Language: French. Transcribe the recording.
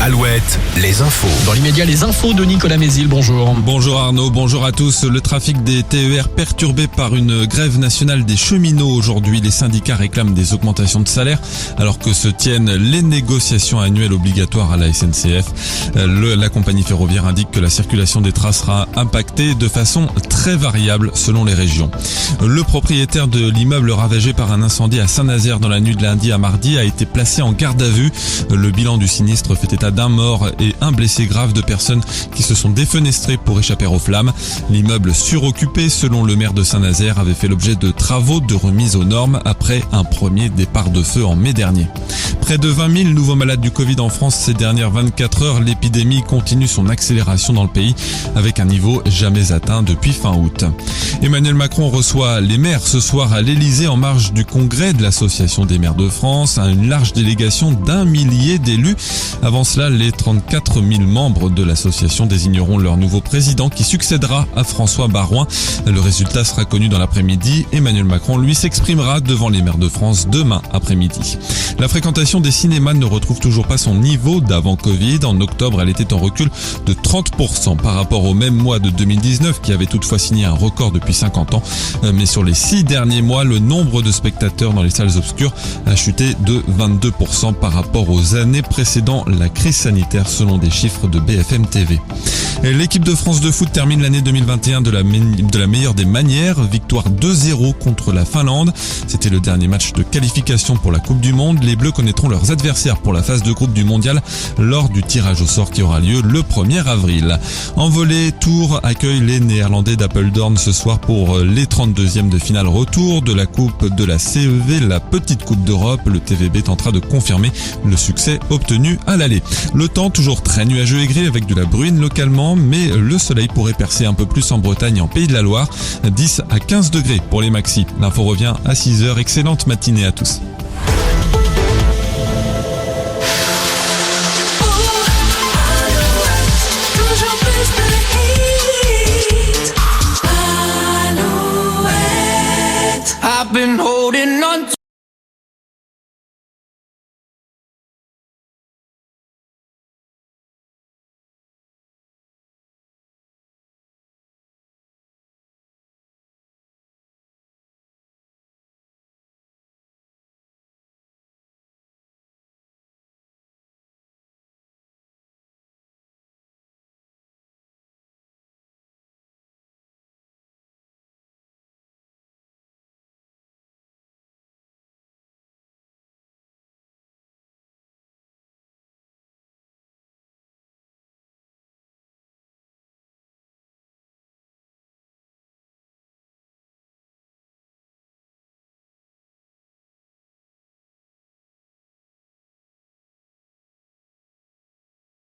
Alouette, les infos. Dans l'immédiat, les infos de Nicolas Mézil, bonjour. Bonjour Arnaud, bonjour à tous. Le trafic des TER perturbé par une grève nationale des cheminots aujourd'hui. Les syndicats réclament des augmentations de salaire alors que se tiennent les négociations annuelles obligatoires à la SNCF. La compagnie ferroviaire indique que la circulation des trains sera impactée de façon très variable selon les régions. Le propriétaire de l'immeuble ravagé par un incendie à Saint-Nazaire dans la nuit de lundi à mardi a été placé en garde à vue. Le bilan du sinistre fait état d'un mort et un blessé grave, de personnes qui se sont défenestrées pour échapper aux flammes. L'immeuble suroccupé, selon le maire de Saint-Nazaire, avait fait l'objet de travaux de remise aux normes après un premier départ de feu en mai dernier. Près de 20 000 nouveaux malades du Covid en France ces dernières 24 heures. L'épidémie continue son accélération dans le pays avec un niveau jamais atteint depuis fin août. Emmanuel Macron reçoit les maires ce soir à l'Elysée en marge du congrès de l'Association des maires de France. Une large délégation d'1 millier d'élus. Avant cela, les 34 000 membres de l'association désigneront leur nouveau président qui succédera à François Baroin. Le résultat sera connu dans l'après-midi. Emmanuel Macron, lui, s'exprimera devant les maires de France demain après-midi. La fréquentation des cinémas ne retrouve toujours pas son niveau d'avant Covid. En octobre, elle était en recul de 30% par rapport au même mois de 2019 qui avait toutefois signé un record depuis 50 ans. Mais sur les 6 derniers mois, le nombre de spectateurs dans les salles obscures a chuté de 22% par rapport aux années précédant la crise sanitaire selon des chiffres de BFM TV. L'équipe de France de foot termine l'année 2021 de la meilleure des manières. Victoire 2-0 contre la Finlande. C'était le dernier match de qualification pour la Coupe du Monde. Les Bleus connaîtront leurs adversaires pour la phase de groupe du Mondial lors du tirage au sort qui aura lieu le 1er avril. En volley, Tours accueille les Néerlandais d'Apeldoorn ce soir pour les 32e de finale retour de la Coupe de la CEV, la petite Coupe d'Europe. Le TVB tentera de confirmer le succès obtenu à l'aller. Le temps toujours très nuageux et gris avec de la bruine localement, mais le soleil pourrait percer un peu plus en Bretagne et en Pays de la Loire. 10 à 15 degrés pour les maxis. L'info revient à 6h. Excellente matinée à tous. I've been holding on